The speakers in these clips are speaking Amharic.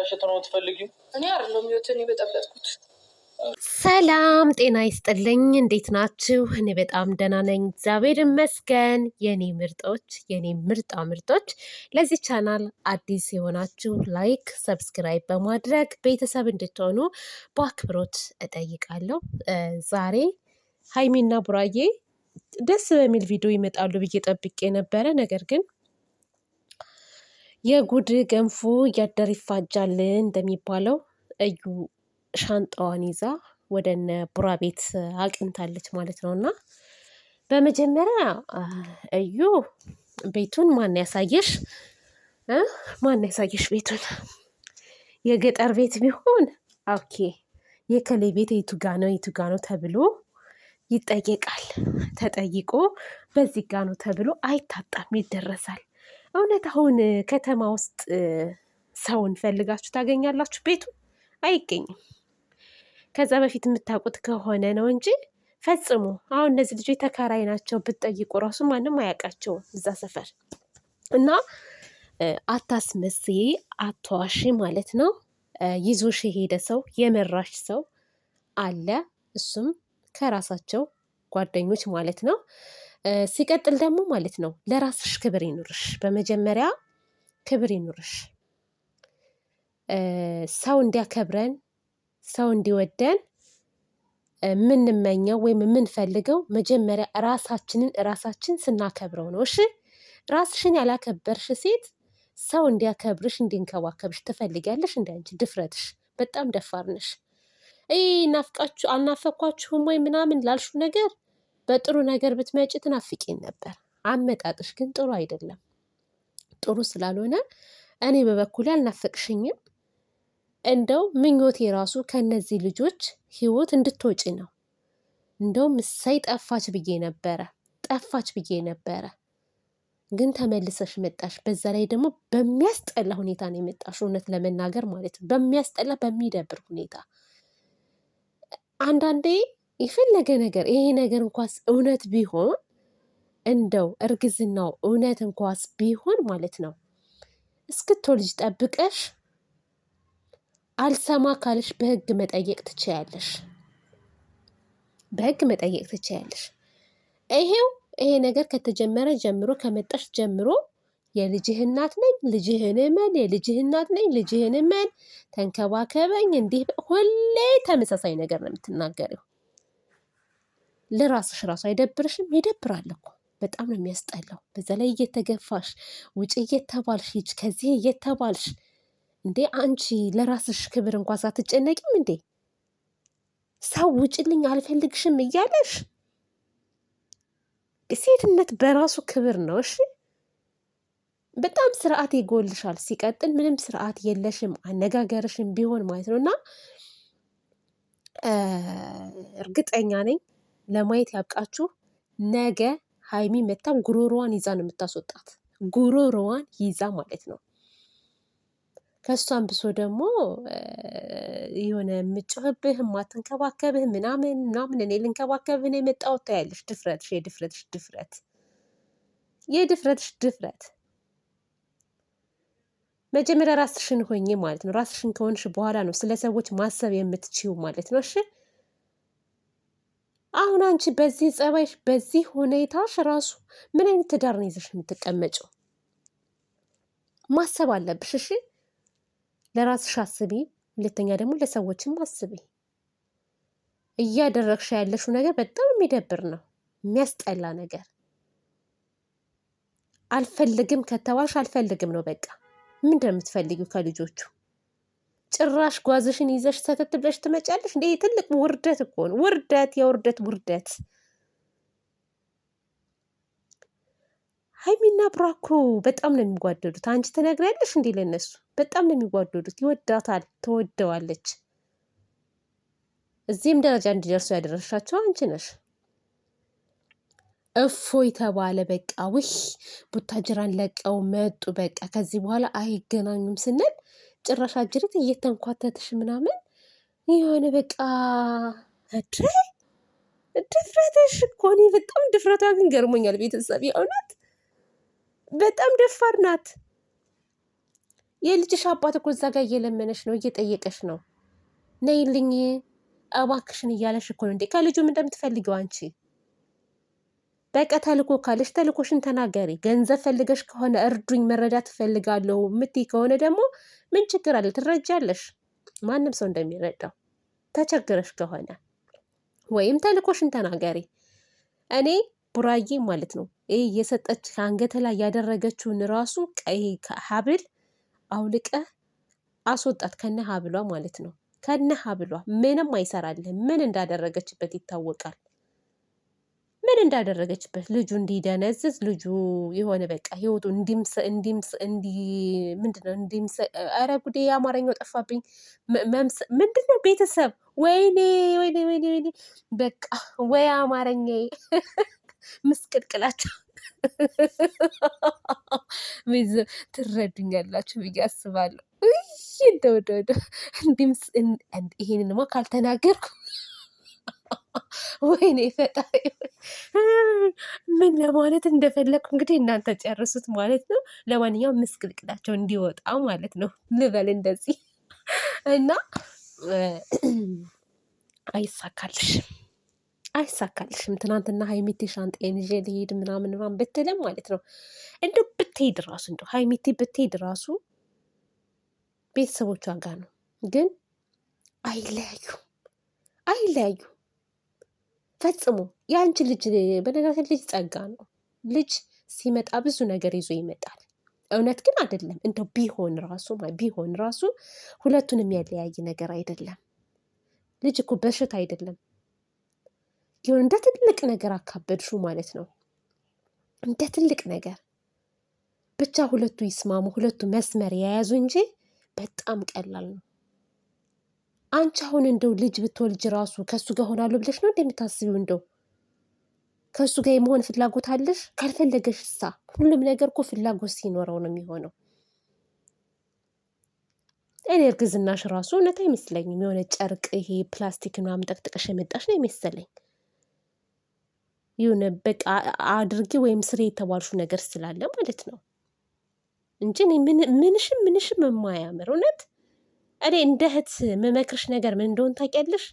ማበላሸት ነው የምትፈልጊው? እኔ አይደለም ህይወትን የበጠበጥኩት። ሰላም ጤና ይስጥልኝ። እንዴት ናችሁ? እኔ በጣም ደህና ነኝ፣ እግዚአብሔር ይመስገን። የኔ ምርጦች፣ የኔ ምርጣ ምርጦች፣ ለዚህ ቻናል አዲስ የሆናችሁ ላይክ፣ ሰብስክራይብ በማድረግ ቤተሰብ እንድትሆኑ በአክብሮት እጠይቃለሁ። ዛሬ ሀይሚና ቡራዬ ደስ በሚል ቪዲዮ ይመጣሉ ብዬ ጠብቄ ነበረ። ነገር ግን የጉድ ገንፎ እያደር ይፋጃል እንደሚባለው እዩ ሻንጣዋን ይዛ ወደ እነ ቡራ ቤት አቅንታለች ማለት ነው። እና በመጀመሪያ እዩ ቤቱን ማን ያሳየሽ? ማን ያሳየሽ ቤቱን? የገጠር ቤት ቢሆን ኦኬ፣ የከሌ ቤት የቱ ጋ ነው የቱ ጋ ነው ተብሎ ይጠየቃል። ተጠይቆ በዚህ ጋ ነው ተብሎ አይታጣም፣ ይደረሳል። እውነት አሁን ከተማ ውስጥ ሰውን ፈልጋችሁ ታገኛላችሁ? ቤቱ አይገኝም። ከዛ በፊት የምታውቁት ከሆነ ነው እንጂ ፈጽሞ አሁን እነዚህ ልጆች ተካራይ ናቸው ብትጠይቁ ራሱ ማንም አያውቃቸውም እዛ ሰፈር። እና አታስመስይ፣ አትዋሺ ማለት ነው። ይዞሽ የሄደ ሰው የመራሽ ሰው አለ፣ እሱም ከራሳቸው ጓደኞች ማለት ነው። ሲቀጥል ደግሞ ማለት ነው ለራስሽ ክብር ይኑርሽ። በመጀመሪያ ክብር ይኑርሽ። ሰው እንዲያከብረን ሰው እንዲወደን የምንመኘው ወይም የምንፈልገው መጀመሪያ ራሳችን ስናከብረው ነው። እሺ፣ ራስሽን ያላከበርሽ ሴት ሰው እንዲያከብርሽ እንዲንከባከብሽ ትፈልጊያለሽ? እንደ አንቺ ድፍረትሽ በጣም ደፋር ነሽ። ናፍቃችሁ አልናፈኳችሁም ወይ ምናምን ላልሹ ነገር በጥሩ ነገር ብትመጪ ትናፍቂን ነበር። አመጣጥሽ ግን ጥሩ አይደለም። ጥሩ ስላልሆነ እኔ በበኩሌ አልናፈቅሽኝም። እንደው ምኞቴ ራሱ ከነዚህ ልጆች ህይወት እንድትወጪ ነው። እንደውም እሰይ ጠፋች ብዬ ነበረ። ግን ተመልሰሽ መጣሽ። በዛ ላይ ደግሞ በሚያስጠላ ሁኔታ ነው የመጣሽ። እውነት ለመናገር ማለት ነው በሚያስጠላ በሚደብር ሁኔታ። አንዳንዴ የፈለገ ነገር ይሄ ነገር እንኳስ እውነት ቢሆን እንደው እርግዝናው እውነት እንኳስ ቢሆን ማለት ነው እስክትወልጂ ጠብቀሽ አልሰማ ካለሽ በህግ መጠየቅ ትችያለሽ። ይሄ ነገር ከተጀመረ ጀምሮ ከመጣሽ ጀምሮ የልጅህ እናት ነኝ፣ ልጅህን እመን፣ የልጅህ እናት ነኝ፣ ልጅህን እመን፣ ተንከባከበኝ፣ እንዲህ ሁሌ ተመሳሳይ ነገር ነው የምትናገሪው። ለራስሽ ራሱ አይደብርሽም? ይደብራል እኮ በጣም ነው የሚያስጠላው። በዛ ላይ እየተገፋሽ ውጭ እየተባልሽ ሂጅ ከዚህ እየተባልሽ እንዴ አንቺ ለራስሽ ክብር እንኳን ሳትጨነቂም እንዴ? ሰው ውጭልኝ አልፈልግሽም እያለሽ። ሴትነት በራሱ ክብር ነው። እሺ፣ በጣም ስርዓት ይጎልሻል። ሲቀጥል ምንም ስርዓት የለሽም አነጋገርሽም ቢሆን ማለት ነው። እና እርግጠኛ ነኝ ለማየት ያብቃችሁ። ነገ ሀይሚ መታ ጉሮሮዋን ይዛ ነው የምታስወጣት። ጉሮሮዋን ይዛ ማለት ነው። ከእሷን ብሶ ደግሞ የሆነ የምጮህብህ የማትንከባከብህ ምናምን እኔ ልንከባከብህ ነው የመጣሁት ታያለሽ። የድፍረትሽ መጀመሪያ ራስሽን ሆኜ ማለት ነው። ራስሽን ከሆንሽ በኋላ ነው ስለ ሰዎች ማሰብ የምትችይው ማለት ነው። እሺ፣ አሁን አንቺ በዚህ ጸባይሽ በዚህ ሁኔታሽ ራሱ ምን አይነት ትዳር ነው ይዘሽ የምትቀመጪው? ማሰብ አለብሽ። እሺ፣ ለራስሽ አስቢ፣ ሁለተኛ ደግሞ ለሰዎችም አስቢ። እያደረግሽ ያለሽው ነገር በጣም የሚደብር ነው፣ የሚያስጠላ ነገር። አልፈልግም ከተባልሽ አልፈልግም ነው በቃ። ምንድን ነው የምትፈልጊው ከልጆቹ? ጭራሽ ጓዝሽን ይዘሽ ሰተት ብለሽ ትመጫለሽ እንዴ? ትልቅ ውርደት እኮ ነው። ውርደት። ሀይሚና ብራኮ በጣም ነው የሚጓደዱት። አንቺ ትነግሪያለሽ እንዴ ለነሱ? በጣም ነው የሚጓደዱት። ይወዳታል፣ ትወደዋለች። እዚህም ደረጃ እንዲደርሱ ያደረሻቸው አንቺ ነሽ። እፎይ ተባለ በቃ። ውይ ቡታጅራን ለቀው መጡ በቃ። ከዚህ በኋላ አይገናኙም ስንል ጭራሽ አጅሪት እየተንኳተትሽ ምናምን የሆነ በቃ ድፍረትሽ እኮ እኔ በጣም ድፍረቷ ግን ገርሞኛል። ቤተሰብ የእውነት በጣም ደፋር ናት። የልጅሽ አባት እኮ እዛ ጋር እየለመነሽ ነው፣ እየጠየቀሽ ነው። ነይልኝ እባክሽን እያለሽ እኮ ነው እንዴ። ከልጁ ምን እንደምትፈልጊው አንቺ? በቃ ተልኮ ካለሽ ተልኮሽን ተናገሪ። ገንዘብ ፈልገሽ ከሆነ እርዱኝ፣ መረዳት እፈልጋለሁ ምትይ ከሆነ ደግሞ ምን ችግር አለ? ትረጃለሽ። ማንም ሰው እንደሚረዳው ተቸግረሽ ከሆነ ወይም ተልኮሽን ተናገሪ። እኔ ቡራዬ ማለት ነው ይሄ የሰጠች አንገተ ላይ ያደረገችውን ራሱ ቀይ ሀብል አውልቀህ አስወጣት ከነ ሀብሏ ማለት ነው። ከነ ሀብሏ ምንም አይሰራልህም። ምን እንዳደረገችበት ይታወቃል። ምን እንዳደረገችበት ልጁ እንዲደነዝዝ ልጁ የሆነ በቃ ህይወቱ ምንድነው ኧረ ጉዴ አማርኛው ጠፋብኝ። ምንድነው ቤተሰብ ወይኔ ወይኔ ወይኔ ወይኔ በቃ ወይ አማርኛ ምስቅልቅላቸው ትረዱኛላችሁ ብዬ አስባለሁ። እንደወደወደ ይሄንንማ ካልተናገርኩ ወይኔ ፈጣሪ ምን ለማለት እንደፈለግኩ እንግዲህ እናንተ ጨርሱት ማለት ነው። ለማንኛውም ምስቅልቅላቸው እንዲወጣ ማለት ነው ልበል እንደዚህ እና አይሳካልሽም አይሳካልሽም። ትናንትና ሀይሚቴ ሻንጤን ይዤ ልሄድ ምናምን ብትለም ማለት ነው እንደው ብትሄድ ራሱ እንደው ሀይሚቴ ብትሄድ ራሱ ቤተሰቦቿ ጋር ነው። ግን አይለያዩ አይለያዩ ፈጽሞ። የአንቺ ልጅ በነገራችን ልጅ ጸጋ ነው። ልጅ ሲመጣ ብዙ ነገር ይዞ ይመጣል። እውነት ግን አይደለም እንደው ቢሆን ራሱ ሁለቱን የሚያለያይ ነገር አይደለም። ልጅ እኮ በሽታ አይደለም። ይሁን እንደ ትልቅ ነገር አካበድሹ ማለት ነው። እንደ ትልቅ ነገር ብቻ ሁለቱ ይስማሙ፣ ሁለቱ መስመር የያዙ እንጂ በጣም ቀላል ነው። አንቺ አሁን እንደው ልጅ ብትወልጅ ራሱ ከሱ ጋር ሆናለሁ ብለሽ ነው እንደምታስቢው? እንደው ከሱ ጋር የመሆን ፍላጎት አለሽ? ካልፈለገሽ እሳ ሁሉም ነገር እኮ ፍላጎት ሲኖረው ነው የሚሆነው። እኔ እርግዝናሽ ራሱ እውነት አይመስለኝም። የሆነ ጨርቅ ይሄ ፕላስቲክ ምናምን ጠቅጥቀሽ የመጣሽ ነው የሚመስለኝ። የሆነ በቃ አድርጊ ወይም ስሬ የተባልሹ ነገር ስላለ ማለት ነው እንጂ ምንሽም የማያምር እውነት። እኔ እንደ እህት የምመክርሽ ነገር ምን እንደሆን ታውቂያለሽ?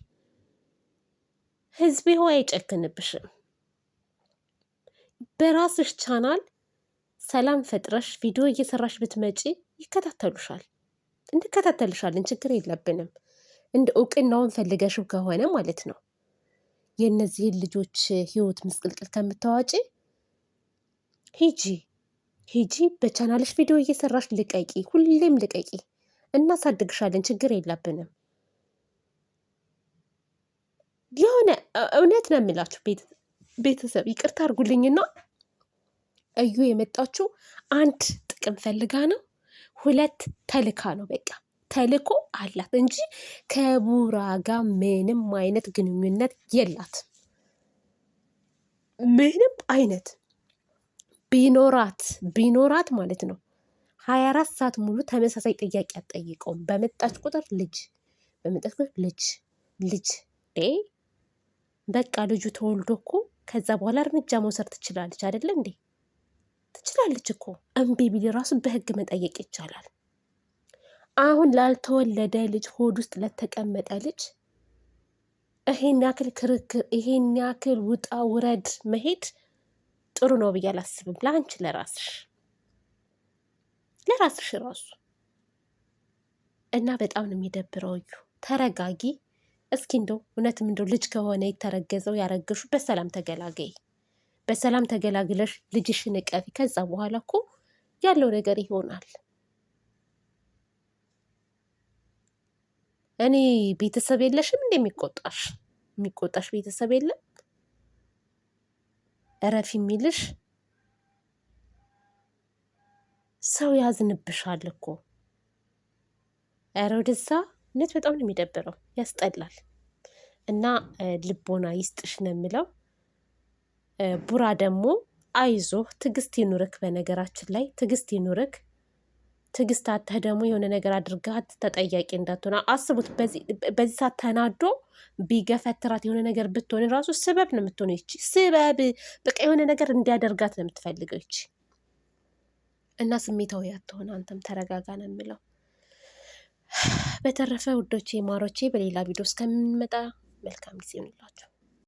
ህዝቤ ሆይ አይጨክንብሽም። በራስሽ ቻናል ሰላም ፈጥረሽ ቪዲዮ እየሰራሽ ብትመጪ ይከታተሉሻል፣ እንከታተልሻለን፣ ችግር የለብንም። እንደ እውቅናውን ፈልገሽው ከሆነ ማለት ነው የእነዚህን ልጆች ህይወት ምስቅልቅል ከምታዋጪ ሂጂ በቻናልሽ ቪዲዮ እየሰራሽ ልቀቂ፣ ሁሌም ልቀቂ፣ እናሳድግሻለን፣ ችግር የለብንም። የሆነ እውነት ነው የምላችሁ ቤተሰብ ይቅርታ አድርጉልኝና እዩ የመጣችው አንድ ጥቅም ፈልጋ ነው፣ ሁለት ተልካ ነው። በቃ ተልኮ አላት እንጂ ከቡራ ጋር ምንም አይነት ግንኙነት የላት። ምንም አይነት ቢኖራት ማለት ነው 24 ሰዓት ሙሉ ተመሳሳይ ጥያቄ አትጠይቀውም። በመጣች ቁጥር ልጅ ልጅ በቃ ልጁ ተወልዶ እኮ ከዛ በኋላ እርምጃ መውሰድ ትችላለች አይደለ እንዴ? ትችላለች እኮ። እምቢ ቢል ራሱ በህግ መጠየቅ ይቻላል። አሁን ላልተወለደ ልጅ ሆድ ውስጥ ለተቀመጠ ልጅ ይሄን ያክል ክርክር፣ ይሄን ያክል ውጣ ውረድ መሄድ ጥሩ ነው ብዬ አላስብም። ለአንቺ ለራስሽ ራሱ እና በጣም ነው የሚደብረው። እዩ ተረጋጊ እስኪ። እንደው እውነትም እንደው ልጅ ከሆነ የተረገዘው ያረገሹ በሰላም ተገላገይ። በሰላም ተገላግለሽ ልጅሽን እቀፊ። ከዛ በኋላ እኮ ያለው ነገር ይሆናል። እኔ ቤተሰብ የለሽም እንደ የሚቆጣሽ ቤተሰብ የለም? እረፊ የሚልሽ ሰው ያዝንብሻል እኮ። ኧረ ወደዛ እውነት በጣም ነው የሚደብረው፣ ያስጠላል። እና ልቦና ይስጥሽ ነው የምለው። ቡራ ደግሞ አይዞህ፣ ትዕግስት ይኑርክ። በነገራችን ላይ ትዕግስት ይኑርክ። ትዕግስት አተህ ደግሞ የሆነ ነገር አድርጋት ተጠያቂ እንዳትሆን አስቡት። በዚህ ሰዓት ተናዶ ቢገፈትራት የሆነ ነገር ብትሆን ራሱ ስበብ ነው የምትሆነው። ይቺ ስበብ በቃ የሆነ ነገር እንዲያደርጋት ነው የምትፈልገው ይቺ። እና ስሜታዊ አትሆን፣ አንተም ተረጋጋ ነው የምለው። በተረፈ ውዶቼ ማሮቼ፣ በሌላ ቪዲዮ እስከምንመጣ መልካም ጊዜ ይሁንላችሁ።